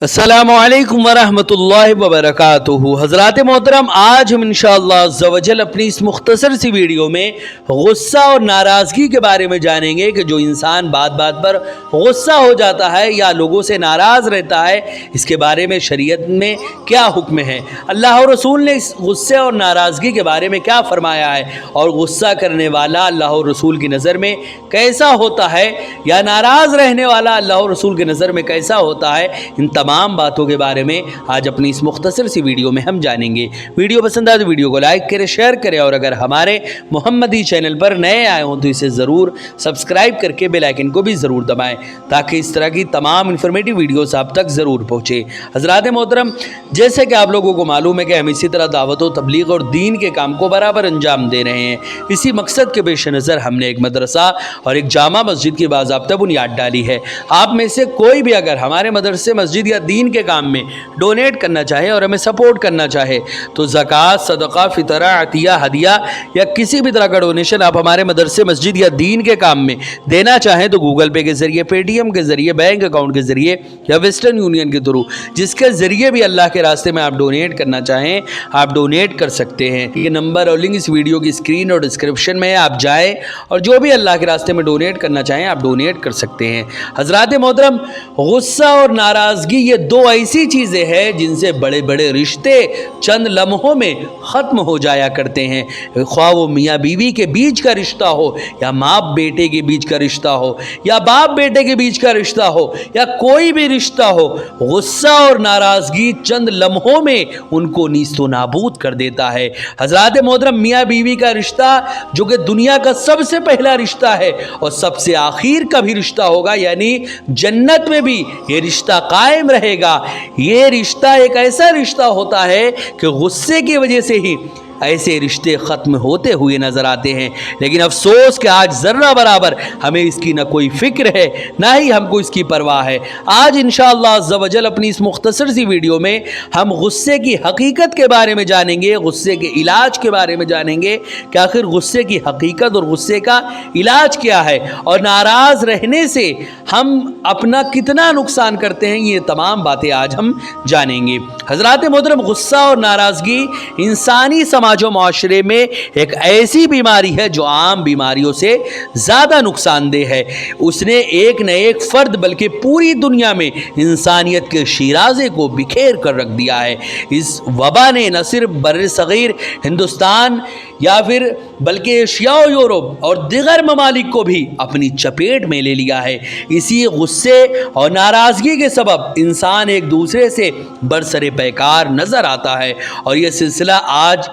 अस्सलामुअलैकुम वरहमतुल्लाहि वबरकातुहू। हज़रात मोहतरम, आज हम इंशाअल्लाह अज़्ज़ा वजल अपनी इस मुख्तसर सी वीडियो में गुस्सा और नाराज़गी के बारे में जानेंगे कि जो इंसान बात बात पर गुस्सा हो जाता है या लोगों से नाराज़ रहता है, इसके बारे में शरीयत में क्या हुक्म है, अल्लाह और रसूल ने इस गुस्से और नाराज़गी के बारे में क्या फ़रमाया है, और गुस्सा करने वाला अल्लाह और रसूल की नज़र में कैसा होता है या नाराज़ रहने वाला अल्लाह और रसूल की नज़र में कैसा होता है, इन तमाम बातों के बारे में आज अपनी इस मुख्तसर सी वीडियो में हम जानेंगे। वीडियो पसंद आए तो वीडियो को लाइक करें, शेयर करें, और अगर हमारे मोहम्मदी चैनल पर नए आए हों तो इसे ज़रूर सब्सक्राइब करके बेल आइकन को भी ज़रूर दबाएं ताकि इस तरह की तमाम इन्फॉर्मेटिव वीडियोस आप तक ज़रूर पहुँचे। हज़रात मोहतरम, जैसे कि आप लोगों को मालूम है कि हम इसी तरह दावत व तबलीग और दीन के काम को बराबर अंजाम दे रहे हैं। इसी मकसद के पेश नज़र हमने एक मदरसा और एक जामा मस्जिद की बाज़ाब्ता बुनियाद डाली है। आप में से कोई भी अगर हमारे मदरसे, मस्जिद या दीन के काम में डोनेट करना चाहे और हमें सपोर्ट करना चाहे तो ज़कात, सदका, फितरा, अतिया, हदिया या किसी भी तरह का डोनेशन आप हमारे मदरसे, मस्जिद या दीन के काम में देना चाहें तो गूगल पे के ज़रिए, पेटीएम के ज़रिए, बैंक अकाउंट के ज़रिए या वेस्टर्न यूनियन के थ्रू, जिसके ज़रिए भी अल्लाह के रास्ते में आप डोनेट करना चाहें आप डोनेट कर सकते हैं। ये नंबर और लिंक इस वीडियो की स्क्रीन और डिस्क्रिप्शन में है, आप जाएँ और जो भी अल्लाह के रास्ते में डोनेट करना चाहें आप डोनेट कर सकते हैं। हज़रात मोहतरम, गुस्सा और नाराज़गी ये दो ऐसी चीज़ें हैं जिनसे बड़े बड़े रिश्ते चंद लम्हों में ख़त्म हो जाया करते हैं। ख्वाह वो मियाँ बीवी के बीच का रिश्ता हो या माँ बेटे के बीच का रिश्ता हो या बाप बेटे के बीच का रिश्ता हो या कोई भी रिश्ता हो, गुस्सा और नाराज़गी चंद लम्हों में उनको नीस्तो नाबूद कर देता है। हज़रात मोहतरम, मियाँ बीवी का रिश्ता जो कि दुनिया का सबसे पहला रिश्ता है और सबसे आखिर का भी रिश्ता होगा, यानी जन्नत में भी ये रिश्ता कायम रहेगा। ये रिश्ता एक ऐसा रिश्ता होता है कि गुस्से की वजह से ही ऐसे रिश्ते ख़त्म होते हुए नज़र आते हैं। लेकिन अफसोस कि आज ज़र्रा बराबर हमें इसकी न कोई फ़िक्र है ना ही हमको इसकी परवाह है। आज इंशाअल्लाह अज़्ज़ा वजल अपनी इस मुख्तसर सी वीडियो में हम गुस्से की हकीकत के बारे में जानेंगे, गुस्से के इलाज के बारे में जानेंगे कि आखिर गुस्से की हकीकत और गुस्से का इलाज क्या है, और नाराज़ रहने से हम अपना कितना नुकसान करते हैं, ये तमाम बातें आज हम जानेंगे। हज़रात मोहतरम, गुस्सा और नाराज़गी इंसानी समाज और माशरे में एक ऐसी बीमारी है जो आम बीमारियों से ज़्यादा नुकसानदेह है। उसने एक न एक फ़र्द बल्कि पूरी दुनिया में इंसानियत के शीराज़े को बिखेर कर रख दिया है। इस वबा ने न सिर्फ बर्र सग़ीर हिंदुस्तान या फिर बल्कि एशिया और यूरोप और दीगर ममालिक को भी अपनी चपेट में ले लिया है। इसी गुस्से और नाराज़गी के सबब इंसान एक दूसरे से बरसरे पैकार नज़र आता है और यह सिलसिला आज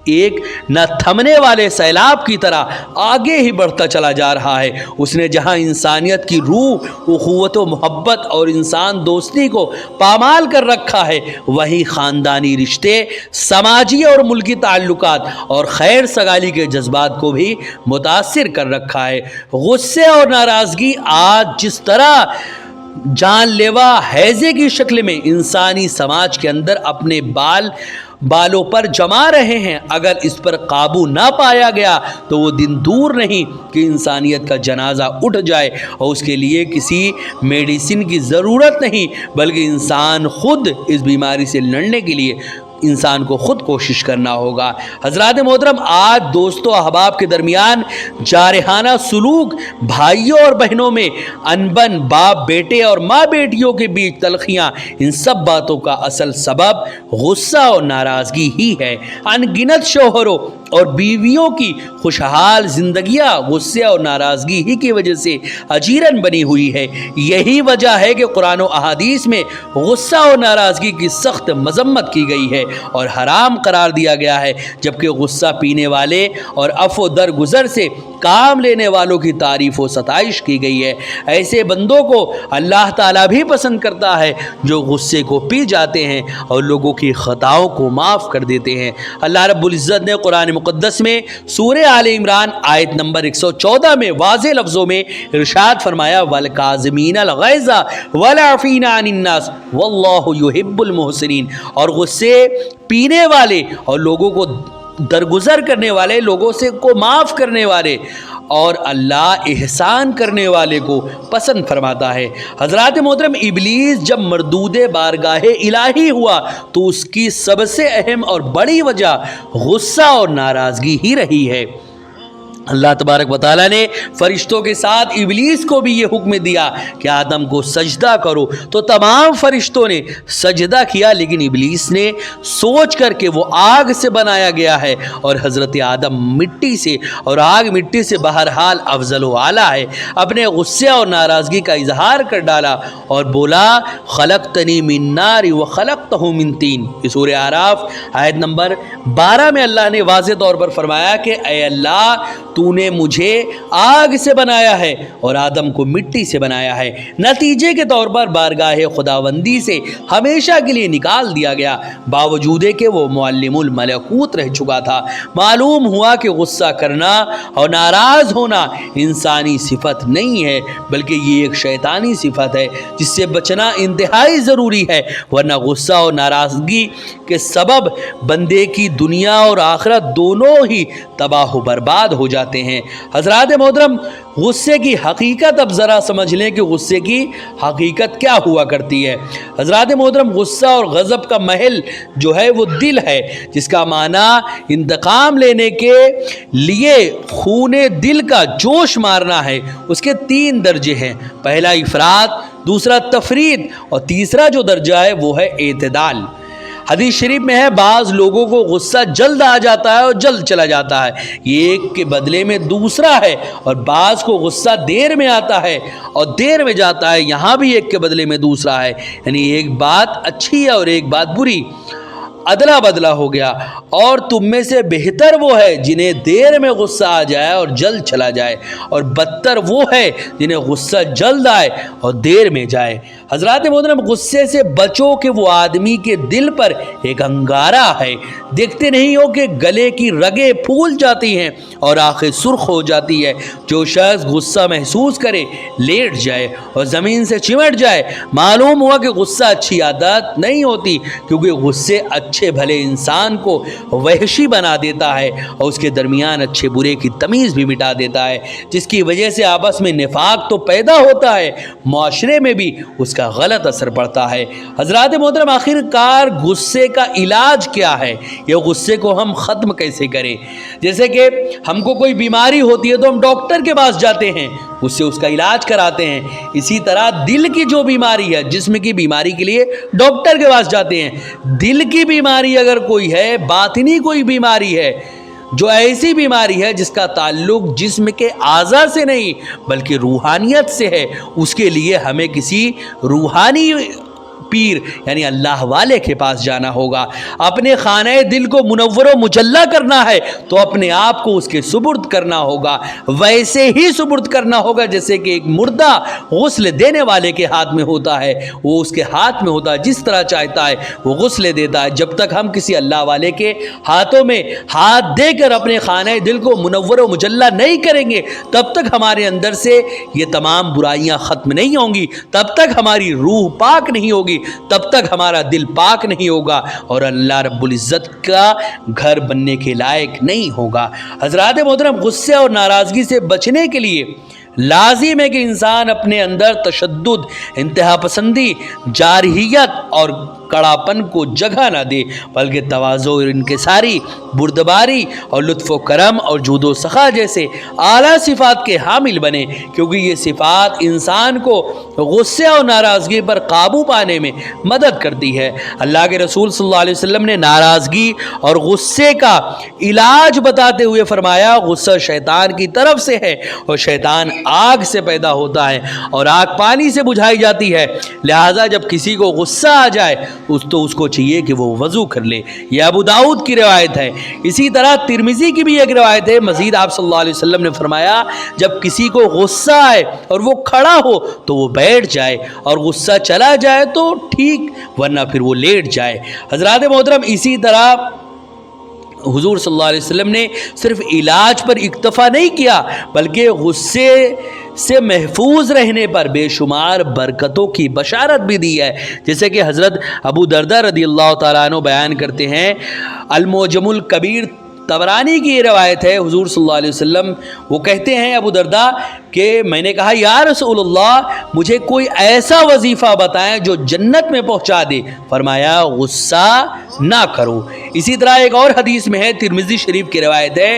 एक न थमने वाले सैलाब की तरह आगे ही बढ़ता चला जा रहा है। उसने जहां इंसानियत की रूह, उखुवत व मोहब्बत और इंसान दोस्ती को पामाल कर रखा है, वहीं ख़ानदानी रिश्ते, समाजी और मुल्की ताल्लुकात और खैर सगाली के जज्बात को भी मुतासिर कर रखा है। गुस्से और नाराज़गी आज जिस तरह जानलेवा हैज़े की शक्ल में इंसानी समाज के अंदर अपने बालों पर जमा रहे हैं, अगर इस पर काबू ना पाया गया तो वो दिन दूर नहीं कि इंसानियत का जनाजा उठ जाए, और उसके लिए किसी मेडिसिन की ज़रूरत नहीं बल्कि इंसान खुद इस बीमारी से लड़ने के लिए इंसान को खुद कोशिश करना होगा। हज़रात मोहतरम, आज दोस्तों अहबाब के दरमियान जारहाना सुलूक, भाइयों और बहनों में अनबन, बाप बेटे और माँ बेटियों के बीच तलखियाँ, इन सब बातों का असल सबब गुस्सा और नाराज़गी ही है। अनगिनत शोहरों और बीवियों की खुशहाल जिंदगियाँ गुस्से और नाराज़गी ही की वजह से अजीरन बनी हुई है। यही वजह है कि कुरान और अहादीस में गुस्सा और नाराज़गी की सख्त मजम्मत की गई है और हराम करार दिया गया है, जबकि गुस्सा पीने वाले और अफ़ो दरगुजर से काम लेने वालों की तारीफ़ व सताइश की गई है। ऐसे बंदों को अल्लाह ताला भी पसंद करता है जो गुस्से को पी जाते हैं और लोगों की ख़ताओं को माफ़ कर देते हैं। अल्लाह रब्बुल इज़्ज़त ने कुरान मुक़द्दस में सूरह आले इमरान आयत नंबर 114 में वाज़े लफ्ज़ों में इरशाद फरमाया, वल काज़िमीनल ग़ैज़ा वल आफ़ीना अनिन नास वल्लाहु युहिब्बुल मुहसिनीन, और गुस्से पीने वाले और लोगों को درگزر کرنے والے لوگوں سے کو معاف کرنے والے اور اللہ احسان کرنے والے کو پسند فرماتا ہے۔ حضرات محترم، ابلیس جب مردود بارگاہ الہی ہوا تو اس کی سب سے اہم اور بڑی وجہ غصہ اور ناراضگی ہی رہی ہے۔ اللہ تبارک و تعالیٰ نے فرشتوں کے ساتھ ابلیس کو بھی یہ حکم دیا کہ آدم کو سجدہ کرو، تو تمام فرشتوں نے سجدہ کیا، لیکن ابلیس نے سوچ کر کہ وہ آگ سے بنایا گیا ہے اور حضرت آدم مٹی سے، اور آگ مٹی سے بہرحال افضل و اعلیٰ ہے، اپنے غصے اور ناراضگی کا اظہار کر ڈالا اور بولا خلقتنی من نار وخلقتہ من طین۔ سورہ اعراف آیت نمبر 12 میں اللہ نے واضح طور پر فرمایا کہ اے اللہ، تو نے مجھے آگ سے بنایا ہے اور آدم کو مٹی سے بنایا ہے۔ نتیجے کے طور پر بارگاہ خداوندی سے ہمیشہ کے لیے نکال دیا گیا، باوجود کہ وہ معلم الملکوت رہ چکا تھا۔ معلوم ہوا کہ غصہ کرنا اور ناراض ہونا انسانی صفت نہیں ہے، بلکہ یہ ایک شیطانی صفت ہے جس سے بچنا انتہائی ضروری ہے، ورنہ غصہ اور ناراضگی کے سبب بندے کی دنیا اور آخرت دونوں ہی تباہ و برباد ہو جاتے ہیں۔ حضرات محترم، غصے کی حقیقت اب ذرا سمجھ لیں کہ غصے کی حقیقت کیا ہوا کرتی ہے۔ حضرات محترم، غصہ اور غضب کا محل جو ہے وہ دل ہے، جس کا معنی انتقام لینے کے لیے خون دل کا جوش مارنا ہے۔ اس کے 3 درجے ہیں، پہلا افراط، دوسرا تفرید اور تیسرا جو درجہ ہے وہ ہے اعتدال۔ حدیث شریف میں ہے بعض لوگوں کو غصہ جلد آ جاتا ہے اور جلد چلا جاتا ہے، یہ ایک کے بدلے میں دوسرا ہے، اور بعض کو غصہ دیر میں آتا ہے اور دیر میں جاتا ہے، یہاں بھی ایک کے بدلے میں دوسرا ہے، یعنی ایک بات اچھی ہے اور ایک بات بری، ادلا بدلا ہو گیا۔ اور تم میں سے بہتر وہ ہے جنہیں دیر میں غصہ آ جائے اور جلد چلا جائے، اور بدتر وہ ہے جنہیں غصہ جلد آئے اور دیر میں جائے۔ حضرات محترم، غصے سے بچو کہ وہ آدمی کے دل پر ایک انگارہ ہے، دیکھتے نہیں ہو کہ گلے کی رگیں پھول جاتی ہیں اور آنکھیں سرخ ہو جاتی ہے۔ جو شخص غصہ محسوس کرے لیٹ جائے اور زمین سے چمٹ جائے۔ معلوم ہوا کہ غصہ اچھی عادت نہیں ہوتی، کیونکہ غصے اچھے بھلے انسان کو وحشی بنا دیتا ہے اور اس کے درمیان اچھے برے کی تمیز بھی مٹا دیتا ہے، جس کی وجہ سے آپس میں نفاق تو پیدا ہوتا ہے، معاشرے میں بھی اس کا غلط اثر پڑتا ہے۔ حضرات محترم، آخر کار غصے کا علاج کیا ہے؟ یہ غصے کو ہم ختم کیسے کریں؟ جیسے کہ ہم کو کوئی بیماری ہوتی ہے تو ہم ڈاکٹر کے پاس جاتے ہیں، اس سے اس کا علاج کراتے ہیں، اسی طرح دل کی جو بیماری ہے، جسم کی بیماری کے لیے ڈاکٹر کے پاس جاتے ہیں۔ دل کی بیماری اگر کوئی ہے، باطنی کوئی بیماری ہے، جو ایسی بیماری ہے جس کا تعلق جسم کے اعضاء سے نہیں بلکہ روحانیت سے ہے، اس کے لیے ہمیں کسی روحانی پیر یعنی اللہ والے کے پاس جانا ہوگا۔ اپنے خانہ دل کو منور و مجلہ کرنا ہے تو اپنے آپ کو اس کے سپرد کرنا ہوگا، ویسے ہی سپرد کرنا ہوگا جیسے کہ ایک مردہ غسل دینے والے کے ہاتھ میں ہوتا ہے، وہ اس کے ہاتھ میں ہوتا ہے، جس طرح چاہتا ہے وہ غسل دیتا ہے۔ جب تک ہم کسی اللہ والے کے ہاتھوں میں ہاتھ دے کر اپنے خانہ دل کو منور و مجلہ نہیں کریں گے، تب تک ہمارے اندر سے یہ تمام برائیاں ختم نہیں ہوں گی، تب تک ہماری روح پاک نہیں ہوگی، تب تک ہمارا دل پاک نہیں ہوگا اور اللہ رب العزت کا گھر بننے کے لائق نہیں ہوگا۔ حضرات محترم، غصے اور ناراضگی سے بچنے کے لیے لازم ہے کہ انسان اپنے اندر تشدد، انتہا پسندی، جارحیت اور کڑاپن کو جگہ نہ دے، بلکہ تواضع اور انکساری، بردباری اور لطف و کرم اور جود و سخا جیسے اعلیٰ صفات کے حامل بنے، کیونکہ یہ صفات انسان کو غصے اور ناراضگی پر قابو پانے میں مدد کرتی ہے۔ اللہ کے رسول صلی اللہ علیہ وسلم نے ناراضگی اور غصے کا علاج بتاتے ہوئے فرمایا، غصہ شیطان کی طرف سے ہے اور شیطان آگ سے پیدا ہوتا ہے اور آگ پانی سے بجھائی جاتی ہے، لہٰذا جب کسی کو غصہ آ جائے تو اس کو چاہیے کہ وہ وضو کر لے۔ یہ ابو داؤد کی روایت ہے۔ اسی طرح ترمذی کی بھی ایک روایت ہے، مزید آپ صلی اللہ علیہ وسلم نے فرمایا جب کسی کو غصہ آئے اور وہ کھڑا ہو تو وہ بیٹھ جائے، اور غصہ چلا جائے تو ٹھیک، ورنہ پھر وہ لیٹ جائے۔ حضرات محترم، اسی طرح حضور صلی اللہ علیہ وسلم نے صرف علاج پر اکتفا نہیں کیا، بلکہ غصے سے محفوظ رہنے پر بے شمار برکتوں کی بشارت بھی دی ہے، جیسے کہ حضرت ابو دردہ رضی اللہ تعالیٰ عنہ بیان کرتے ہیں، المعجم الکبیر तबरानी की ये रवायत है, हुजूर सल्लल्लाहु अलैहि वसल्लम वो कहते हैं अबू दरदा कि मैंने कहा या रसूलुल्लाह मुझे कोई ऐसा वजीफ़ा बताएं जो जन्नत में पहुंचा दे। फरमाया गुस्सा ना करो। इसी तरह एक और हदीस में है, तिरमिज़ी शरीफ की रवायत है,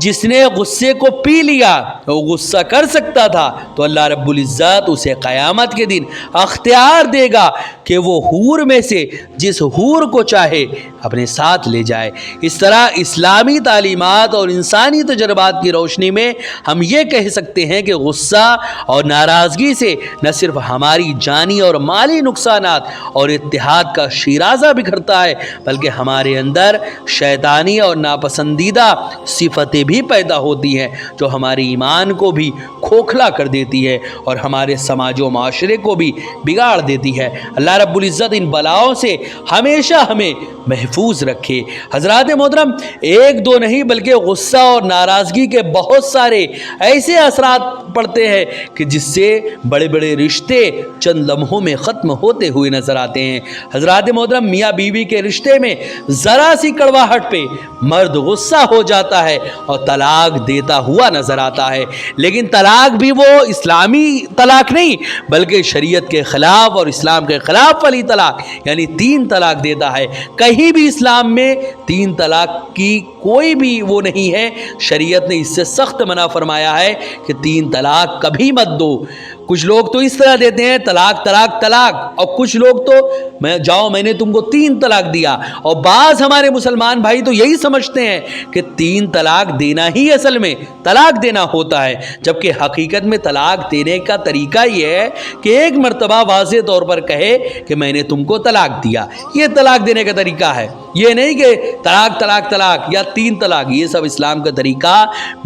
जिसने गुस्से को पी लिया, वो गुस्सा कर सकता था, तो अल्लाह रब्बुल इज़्ज़त उसे क़यामत के दिन अख्तियार देगा कि वो हूर में से जिस हूर को चाहे अपने साथ ले जाए। इस तरह इस्लामी तालीमात और इंसानी तजर्बात की रोशनी में हम ये कह सकते हैं कि गुस्सा और नाराज़गी से न सिर्फ हमारी जानी और माली नुकसानात और इत्तिहाद का शिराज़ा बिखरता है, बल्कि हमारे अंदर शैतानी और नापसंदीदा सिफतें भी पैदा होती हैं जो हमारे ईमान को भी खोखला कर देती है और हमारे समाज व माशरे को भी बिगाड़ देती है। अल्लाह रब्बुल इज़्ज़त इन बलाओं से हमेशा हमें महफूज रखे। हज़रात मोहतरम, एक दो नहीं बल्कि गुस्सा और नाराज़गी के बहुत सारे ऐसे असरात पड़ते हैं कि जिससे बड़े बड़े रिश्ते चंद लम्हों में ख़त्म होते हुए नज़र आते हैं। हज़रात मोहतरम, मियाँ बीवी के रिश्ते में ज़रा सी कड़वाहट पे मर्द गुस्सा हो जाता है और तलाक देता हुआ नज़र आता है, लेकिन तलाक भी वो इस्लामी तलाक नहीं बल्कि शरीयत के ख़िलाफ़ और इस्लाम के ख़िलाफ़ वाली तलाक यानी 3 तलाक देता है। कहीं भी इस्लाम में 3 तलाक की कोई भी वो नहीं है, शरीयत ने इससे सख्त मना फरमाया है कि 3 तलाक कभी मत दो। कुछ लोग तो इस तरह देते हैं तलाक तलाक तलाक, और कुछ लोग तो मैंने तुमको 3 तलाक दिया। और बाज़ हमारे मुसलमान भाई तो यही समझते हैं कि 3 तलाक देना ही असल में तलाक देना होता है, जबकि हकीकत में तलाक देने का तरीका ये है कि एक मरतबा वाज़े तौर पर कहे कि मैंने तुमको तलाक दिया। ये तलाक देने का तरीका है, ये नहीं कि तलाक तलाक तलाक या 3 तलाक। ये सब इस्लाम का तरीका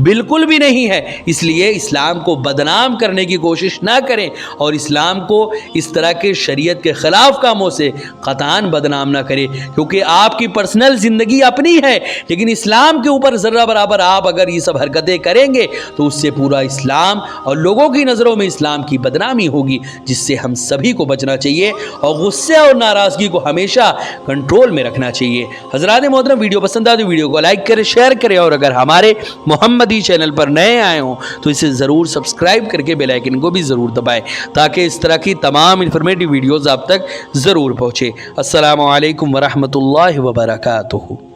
बिल्कुल भी नहीं है। इसलिए इस्लाम को बदनाम करने की कोशिश ना करें और इस्लाम को इस तरह के शरीयत के ख़िलाफ़ कामों से क़तआन बदनाम ना करें, क्योंकि आपकी पर्सनल ज़िंदगी अपनी है, लेकिन इस्लाम के ऊपर ज़र्रा बराबर आप अगर ये सब हरकतें करेंगे तो उससे पूरा इस्लाम और लोगों की नज़रों में इस्लाम की बदनामी होगी, जिससे हम सभी को बचना चाहिए और गुस्से और नाराज़गी को हमेशा कंट्रोल में रखना चाहिए। हज़रात मोहतरम, वीडियो पसंद आए तो वीडियो को लाइक करें, शेयर करें, और अगर हमारे मोहम्मदी चैनल पर नए आए हों तो इसे ज़रूर सब्सक्राइब करके बेल आइकन को भी ज़रूर दबाएं ताकि इस तरह की तमाम इन्फॉर्मेटिव वीडियोज़ आप तक ज़रूर पहुँचे। अस्सलामु अलैकुम वरहमतुल्लाहि वबरकातुहू।